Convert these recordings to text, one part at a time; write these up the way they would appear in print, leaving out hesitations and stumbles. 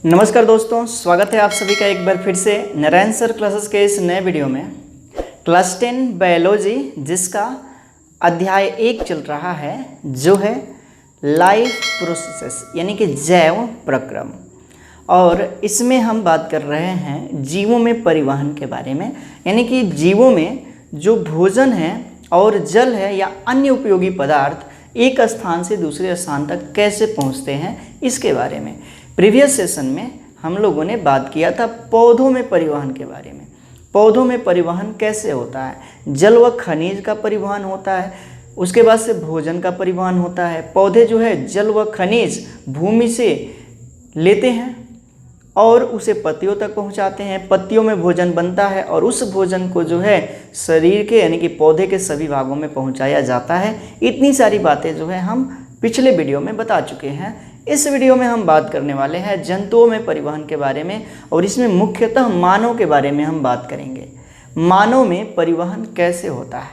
नमस्कार दोस्तों, स्वागत है आप सभी का एक बार फिर से नारायण सर क्लासेस के इस नए वीडियो में। क्लास 10 बायोलॉजी जिसका अध्याय 1 चल रहा है जो है लाइफ प्रोसेसेस यानी कि जैव प्रक्रम, और इसमें हम बात कर रहे हैं जीवों में परिवहन के बारे में। यानी कि जीवों में जो भोजन है और जल है या अन्य उपयोगी पदार्थ एक स्थान से दूसरे स्थान तक कैसे पहुंचते हैं इसके बारे में। प्रीवियस सेशन में हम लोगों ने बात किया था पौधों में परिवहन के बारे में। पौधों में परिवहन कैसे होता है, जल व खनिज का परिवहन होता है, उसके बाद से भोजन का परिवहन होता है। पौधे जो है जल व खनिज भूमि से लेते हैं और उसे पत्तियों तक पहुंचाते हैं। पत्तियों में भोजन बनता है और उस भोजन को जो है शरीर के यानी कि पौधे के सभी भागों में पहुंचाया जाता है। इतनी सारी बातें जो है हम पिछले वीडियो में बता चुके हैं। इस वीडियो में हम बात करने वाले हैं जंतुओं में परिवहन के बारे में, और इसमें मुख्यतः मानव के बारे में हम बात करेंगे। मानव में परिवहन कैसे होता है,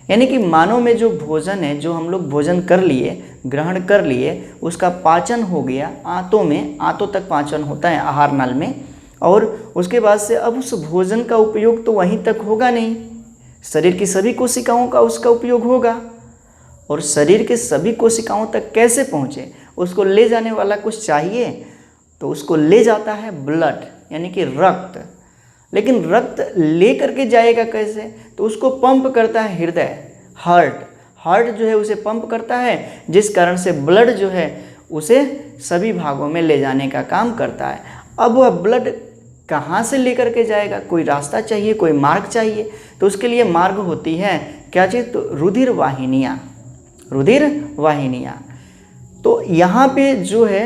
यानी कि मानव में जो भोजन है, जो हम लोग भोजन कर लिए, ग्रहण कर लिए, उसका पाचन हो गया आंतों में, आंतों तक पाचन होता है आहार नल में, और उसके बाद से अब उस भोजन का उपयोग तो वहीं तक होगा नहीं, शरीर की सभी कोशिकाओं का उसका उपयोग होगा। और शरीर के सभी कोशिकाओं तक कैसे पहुँचे, उसको ले जाने वाला कुछ चाहिए, तो उसको ले जाता है ब्लड यानी कि रक्त। लेकिन रक्त ले करके जाएगा कैसे, तो उसको पंप करता है हृदय, हार्ट जो है उसे पंप करता है, जिस कारण से ब्लड जो है उसे सभी भागों में ले जाने का काम करता है। अब वह ब्लड कहाँ से लेकर के जाएगा, कोई रास्ता चाहिए, कोई मार्ग चाहिए। तो उसके लिए मार्ग होती है क्या चीज़, तो रुधिर वाहिनियाँ। तो यहाँ पे जो है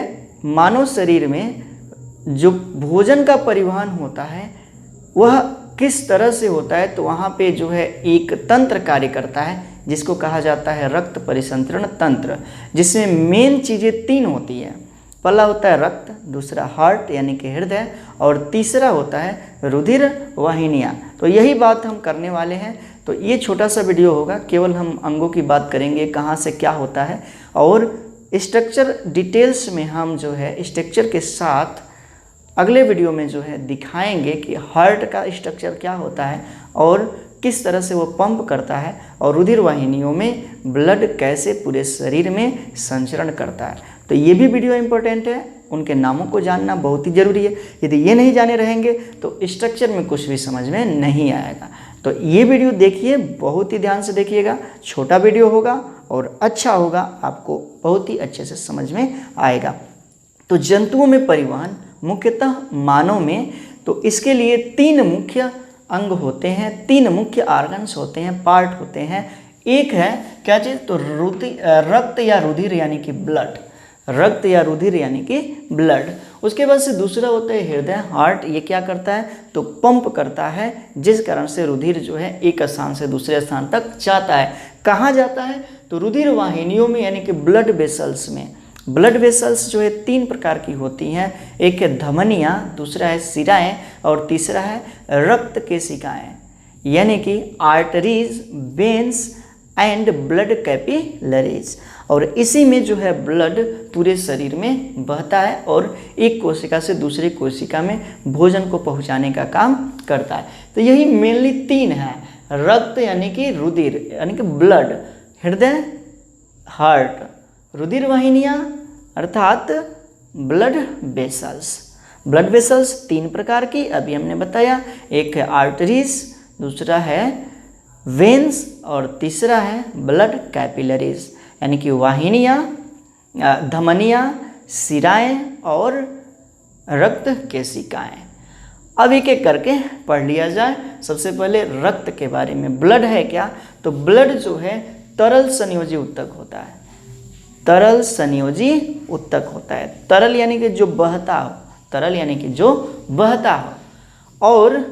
मानव शरीर में जो भोजन का परिवहन होता है वह किस तरह से होता है, तो वहाँ पे जो है एक तंत्र कार्य करता है जिसको कहा जाता है रक्त परिसंचरण तंत्र, जिसमें मेन चीज़ें 3 होती है। पहला होता है रक्त, दूसरा हार्ट यानी कि हृदय, और तीसरा होता है रुधिर वाहिनियाँ। तो यही बात हम करने वाले हैं। तो ये छोटा सा वीडियो होगा, केवल हम अंगों की बात करेंगे, कहाँ से क्या होता है, और स्ट्रक्चर डिटेल्स में हम जो है स्ट्रक्चर के साथ अगले वीडियो में जो है दिखाएंगे कि हार्ट का स्ट्रक्चर क्या होता है और किस तरह से वो पंप करता है, और रुधिर वाहिनियों में ब्लड कैसे पूरे शरीर में संचरण करता है। तो ये भी वीडियो इम्पोर्टेंट है, उनके नामों को जानना बहुत ही ज़रूरी है। यदि ये नहीं जाने रहेंगे तो स्ट्रक्चर में कुछ भी समझ में नहीं आएगा। तो ये वीडियो देखिए, बहुत ही ध्यान से देखिएगा। छोटा वीडियो होगा और अच्छा होगा, आपको बहुत ही अच्छे से समझ में आएगा। तो जंतुओं में परिवहन मुख्यतः मानव में, तो इसके लिए 3 मुख्य अंग होते हैं, 3 मुख्य ऑर्गन्स होते हैं, पार्ट होते हैं। एक है क्या चीज़, तो रक्त या रुधिर यानी कि ब्लड, रक्त या रुधिर यानी कि ब्लड। उसके बाद से दूसरा होता है हृदय, हार्ट। ये क्या करता है, तो पंप करता है, जिस कारण से रुधिर जो है एक स्थान से दूसरे स्थान तक जाता है। कहाँ जाता है, तो रुधिर वाहिनियों में यानी कि ब्लड वेसल्स में। ब्लड वेसल्स जो है 3 प्रकार की होती हैं, एक है धमनियाँ, दूसरा है शिराएँ, और तीसरा है रक्त केशिकाएँ यानी कि arteries, veins and blood capillaries. और इसी में जो है ब्लड पूरे शरीर में बहता है और एक कोशिका से दूसरी कोशिका में भोजन को पहुंचाने का काम करता है। तो यही मेनली 3 है, रक्त यानी कि रुधिर यानी कि ब्लड, हृदय हार्ट, रुधिर वाहिनियाँ अर्थात ब्लड वेसल्स। ब्लड वेसल्स 3 प्रकार की अभी हमने बताया, एक है आर्टरीज, दूसरा है वेन्स, और तीसरा है ब्लड कैपिलरीज यानी कि वाहिनियाँ, धमनियाँ, शिराएँ और रक्त केशिकाएँ। अब एक एक करके पढ़ लिया जाए। सबसे पहले रक्त के बारे में। ब्लड है क्या, तो ब्लड जो है तरल संयोजी उत्तक होता है, तरल संयोजी उत्तक होता है। तरल यानी कि जो बहता हो, तरल यानी कि जो बहता हो। और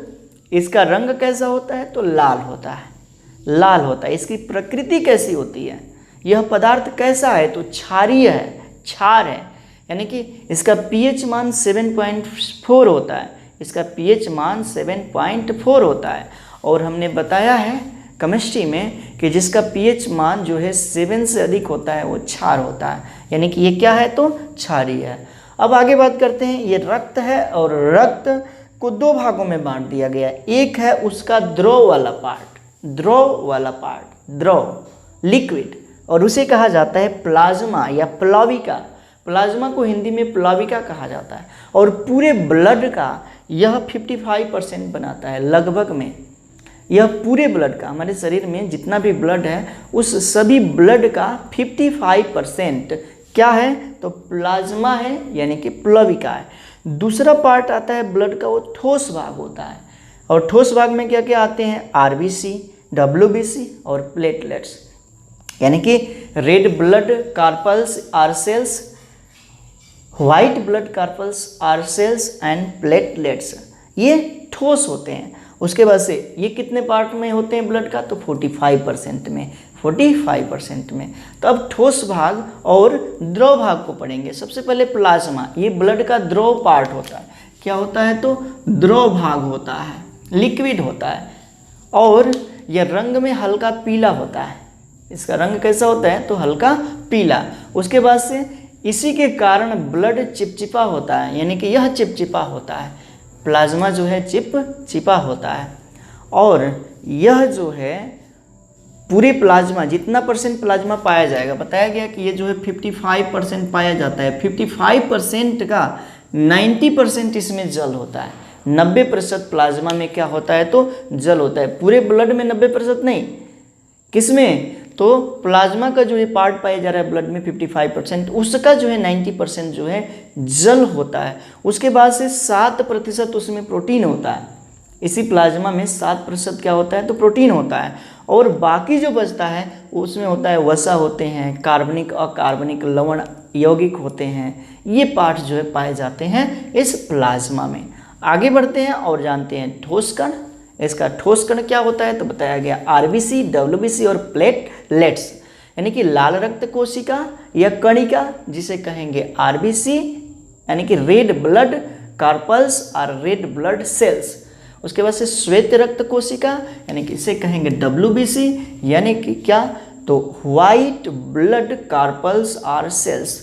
इसका रंग कैसा होता है, तो लाल होता है, लाल होता है। इसकी प्रकृति कैसी होती है, यह पदार्थ कैसा है, तो क्षारीय है, क्षार है, यानी कि इसका pH मान 7.4 होता है, इसका pH मान 7.4 होता है। और हमने बताया है केमिस्ट्री में कि जिसका pH मान जो है 7 से अधिक होता है वो क्षार होता है, यानी कि ये क्या है, तो क्षारीय है। अब आगे बात करते हैं, ये रक्त है और रक्त को दो भागों में बांट दिया गया है। एक है उसका द्रव वाला पार्ट, द्रव लिक्विड, और उसे कहा जाता है प्लाज्मा या प्लाविका। प्लाज्मा को हिंदी में प्लाविका कहा जाता है। और पूरे ब्लड का यह 55% बनाता है लगभग में। यह पूरे ब्लड का, हमारे शरीर में जितना भी ब्लड है उस सभी ब्लड का 55% क्या है, तो प्लाज्मा है, यानी कि प्लाविका है। दूसरा पार्ट आता है ब्लड का, वो ठोस भाग होता है। और ठोस भाग में क्या क्या आते हैं, आरबीसी, डब्ल्यूबीसी और प्लेटलेट्स, यानी कि red blood corpuscles or cells, white blood corpuscles or cells and platelets, ये ठोस होते हैं। उसके बाद से ये कितने पार्ट में होते हैं ब्लड का, तो 45% में, 45% में। तो अब ठोस भाग और द्रव भाग को पढ़ेंगे। सबसे पहले प्लाज्मा, ये ब्लड का द्रव पार्ट होता है। क्या होता है, तो द्रव भाग होता है, लिक्विड होता है, और यह रंग में हल्का पीला होता है। इसका रंग कैसा होता है, तो हल्का पीला। उसके बाद से इसी के कारण ब्लड चिपचिपा होता है, यानी कि यह चिपचिपा होता है, प्लाज्मा जो है चिपचिपा होता है। और यह जो है पूरे प्लाज्मा, जितना परसेंट प्लाज्मा पाया जाएगा, बताया गया कि ये जो है 55% पाया जाता है। 55% का 90% इसमें जल होता है। 90% प्लाज्मा में क्या होता है, तो जल होता है। पूरे ब्लड में 90% नहीं, किसमें, तो प्लाज्मा का जो है पार्ट पाया जा रहा है ब्लड में 55%, उसका जो है 90% जो है जल होता है। उसके बाद से 7% उसमें प्रोटीन होता है। इसी प्लाज्मा में 7% क्या होता है, तो प्रोटीन होता है। और बाकी जो बचता है उसमें होता है वसा होते हैं, कार्बनिक अकार्बनिक लवण यौगिक होते हैं। ये पार्ट जो है पाए जाते हैं इस प्लाज्मा में। आगे बढ़ते हैं और जानते हैं ठोस कण। इसका ठोस कण क्या होता है, तो बताया गया आरबीसी, डब्ल्यूबीसी और प्लेटलेट्स, यानी कि लाल रक्त कोशिका या कणिका, जिसे कहेंगे आरबीसी, यानी कि रेड ब्लड कार्पल्स और रेड ब्लड सेल्स। उसके बाद से श्वेत रक्त कोशिका, यानी कि इसे कहेंगे डब्ल्यूबीसी, यानी कि क्या, तो व्हाइट ब्लड कार्पल्स और सेल्स।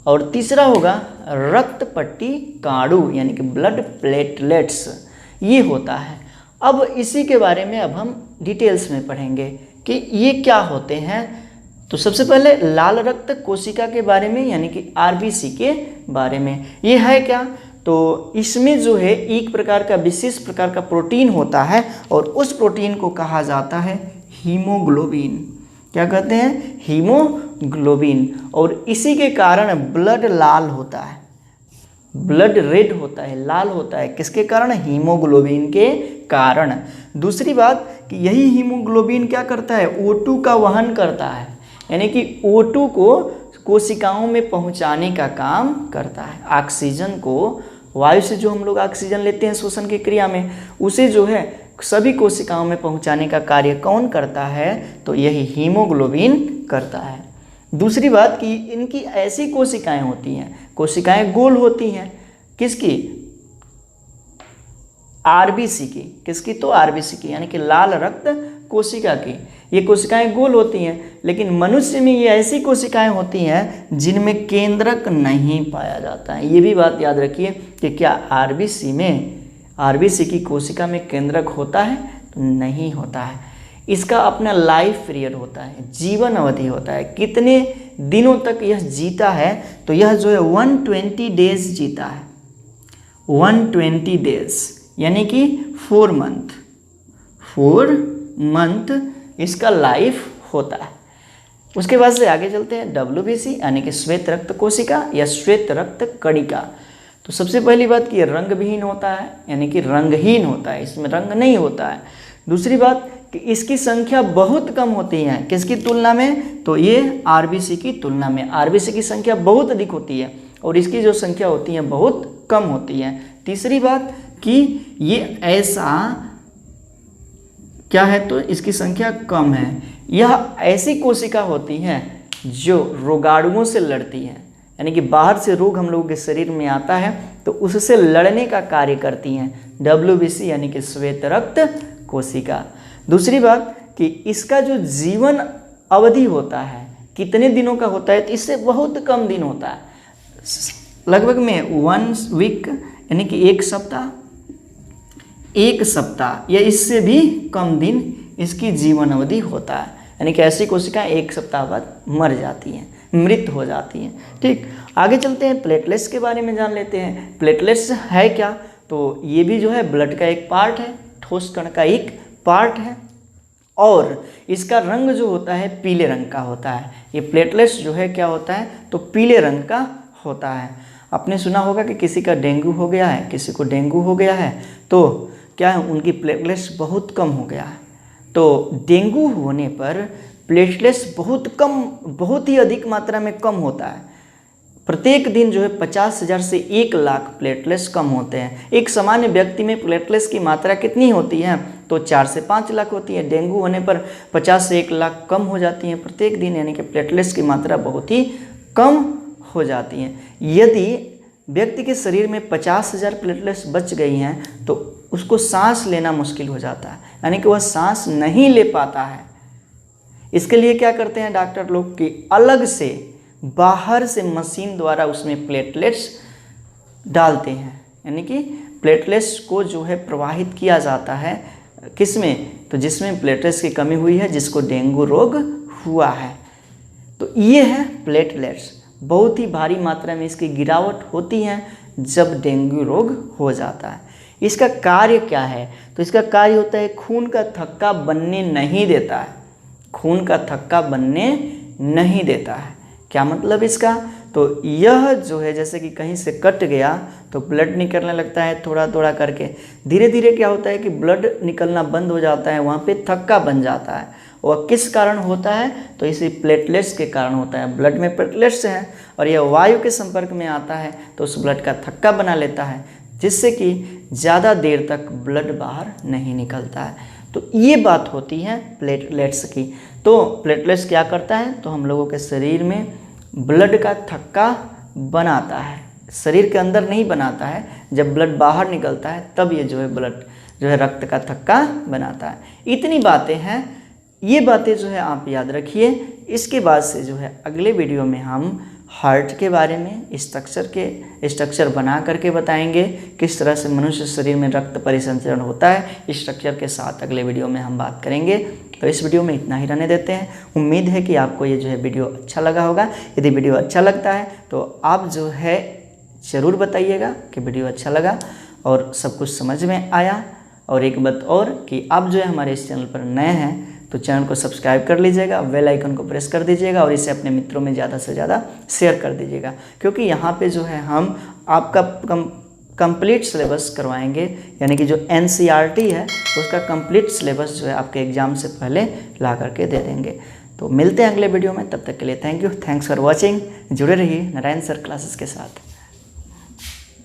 और तीसरा होगा रक्त पट्टी काणु, यानी कि ब्लड प्लेटलेट्स, ये होता है। अब इसी के बारे में अब हम डिटेल्स में पढ़ेंगे कि ये क्या होते हैं। तो सबसे पहले लाल रक्त कोशिका के बारे में, यानी कि आरबीसी के बारे में। ये है क्या, तो इसमें जो है एक प्रकार का विशेष प्रकार का प्रोटीन होता है, और उस प्रोटीन को कहा जाता है हीमोग्लोबिन। क्या कहते हैं, हीमोग्लोबिन। और इसी के कारण ब्लड लाल होता है, ब्लड रेड होता है, लाल होता है, किसके कारण, हीमोग्लोबिन के कारण। दूसरी बात कि यही हीमोग्लोबिन क्या करता है, O2 का वहन करता है, यानी कि O2 को कोशिकाओं में पहुंचाने का काम करता है। ऑक्सीजन को, वायु से जो हम लोग ऑक्सीजन लेते हैं श्वसन की क्रिया में, उसे जो है सभी कोशिकाओं में पहुंचाने का कार्य कौन करता है, तो यही हीमोग्लोबिन करता है। दूसरी बात कि इनकी ऐसी कोशिकाएं होती हैं, कोशिकाएं गोल होती हैं, किसकी, आरबीसी की, किसकी, तो आरबीसी की, यानी कि लाल रक्त कोशिका की। ये कोशिकाएं गोल होती हैं, लेकिन मनुष्य में ये ऐसी कोशिकाएं होती हैं जिनमें केंद्रक नहीं पाया जाता है। ये भी बात याद रखिए कि क्या आरबीसी में, आरबीसी की कोशिका में केंद्रक होता है, तो नहीं होता है। इसका अपना लाइफ पीरियड होता है, जीवन अवधि होता है, कितने दिनों तक यह जीता है, तो यह जो है 120 डेज जीता है, 120 डेज, यानी कि 4 मंथ इसका लाइफ होता है। उसके बाद से आगे चलते हैं डब्ल्यूबीसी, यानी कि श्वेत रक्त कोशिका या श्वेत रक्त कणिका। तो सबसे पहली बात कि रंग विहीन होता है, यानी कि रंगहीन होता है, इसमें रंग नहीं होता है। दूसरी बात कि इसकी संख्या बहुत कम होती है, किसकी तुलना में, तो ये आरबीसी की तुलना में। आरबीसी की संख्या बहुत अधिक होती है और इसकी जो संख्या होती है बहुत कम होती है। तीसरी बात कि ये ऐसा क्या है, तो इसकी संख्या कम है। यह ऐसी कोशिका होती हैं जो रोगाणुओं से लड़ती हैं, यानी कि बाहर से रोग हम लोगों के शरीर में आता है तो उससे लड़ने का कार्य करती हैं, डब्ल्यूबीसी, यानी कि श्वेत रक्त कोशिका। दूसरी बात कि इसका जो जीवन अवधि होता है कितने दिनों का होता है, तो इससे बहुत कम दिन होता है। लगभग में 1 वीक यानी कि 1 सप्ताह, 1 सप्ताह या इससे भी कम दिन इसकी जीवन अवधि होता है। यानी कि ऐसी कोशिकाएं 1 सप्ताह बाद मर जाती हैं, मृत हो जाती हैं। ठीक, आगे चलते हैं, प्लेटलेट्स के बारे में जान लेते हैं। प्लेटलेट्स है क्या? तो ये भी जो है ब्लड का एक पार्ट है, ठोस कण का एक पार्ट है, और इसका रंग जो होता है पीले रंग का होता है। ये प्लेटलेट्स जो है क्या होता है? तो पीले रंग का होता है। आपने सुना होगा कि किसी का डेंगू हो गया है, किसी को डेंगू हो गया है तो क्या है, उनकी प्लेटलेट्स बहुत कम हो गया है। तो डेंगू होने पर प्लेटलेट्स बहुत ही अधिक मात्रा में कम होता है। प्रत्येक दिन जो है 50,000 से 1 लाख प्लेटलेट्स कम होते हैं। एक सामान्य व्यक्ति में प्लेटलेट्स की मात्रा कितनी होती है? तो 4 से 5 लाख होती है। डेंगू होने पर 50 से 1 लाख कम हो जाती हैं प्रत्येक दिन, यानी कि प्लेटलेट्स की मात्रा बहुत ही कम हो जाती हैं। यदि व्यक्ति के शरीर में 50,000 प्लेटलेट्स बच गई हैं तो उसको सांस लेना मुश्किल हो जाता है, यानी कि वह सांस नहीं ले पाता है। इसके लिए क्या करते हैं डॉक्टर लोग कि अलग से बाहर से मशीन द्वारा उसमें प्लेटलेट्स डालते हैं, यानी कि प्लेटलेट्स को जो है प्रवाहित किया जाता है किसमें? तो जिसमें प्लेटलेट्स की कमी हुई है, जिसको डेंगू रोग हुआ है। तो ये है प्लेटलेट्स। बहुत ही भारी मात्रा में इसकी गिरावट होती है जब डेंगू रोग हो जाता है। इसका कार्य क्या है? तो इसका कार्य होता है खून का थक्का बनने नहीं देता है, खून का थक्का बनने नहीं देता है। क्या मतलब इसका? तो यह जो है जैसे कि कहीं से कट गया तो ब्लड निकलने लगता है थोड़ा थोड़ा करके, धीरे धीरे क्या होता है कि ब्लड निकलना बंद हो जाता है, वहाँ पे थक्का बन जाता है। वह किस कारण होता है? तो इसी प्लेटलेट्स के कारण होता है। ब्लड में प्लेटलेट्स हैं और यह वायु के संपर्क में आता है तो उस ब्लड का थक्का बना लेता है, जिससे कि ज़्यादा देर तक ब्लड बाहर नहीं निकलता है। तो ये बात होती है प्लेटलेट्स की। तो प्लेटलेट्स क्या करता है? तो हम लोगों के शरीर में ब्लड का थक्का बनाता है, शरीर के अंदर नहीं बनाता है। जब ब्लड बाहर निकलता है तब ये जो है ब्लड जो है रक्त का थक्का बनाता है। इतनी बातें हैं, ये बातें जो है आप याद रखिए। इसके बाद से जो है अगले वीडियो में हम हार्ट के बारे में स्ट्रक्चर बना करके बताएंगे, किस तरह से मनुष्य शरीर में रक्त परिसंचरण होता है। स्ट्रक्चर के साथ अगले वीडियो में हम बात करेंगे। तो इस वीडियो में इतना ही रहने देते हैं। उम्मीद है कि आपको ये जो है वीडियो अच्छा लगा होगा। यदि वीडियो अच्छा लगता है तो आप जो है ज़रूर बताइएगा कि वीडियो अच्छा लगा और सब कुछ समझ में आया। और एक बात और कि आप जो है हमारे इस चैनल पर नए हैं तो चैनल को सब्सक्राइब कर लीजिएगा, बेल आइकन को प्रेस कर दीजिएगा और इसे अपने मित्रों में ज़्यादा से ज़्यादा शेयर कर दीजिएगा, क्योंकि यहाँ पे जो है हम आपका कंप्लीट सिलेबस करवाएंगे, यानी कि जो NCERT है उसका कंप्लीट सिलेबस जो है आपके एग्ज़ाम से पहले ला करके दे देंगे। तो मिलते हैं अगले वीडियो में, तब तक के लिए thank you, thanks for watching. जुड़े रहिए नारायण सर क्लासेस के साथ।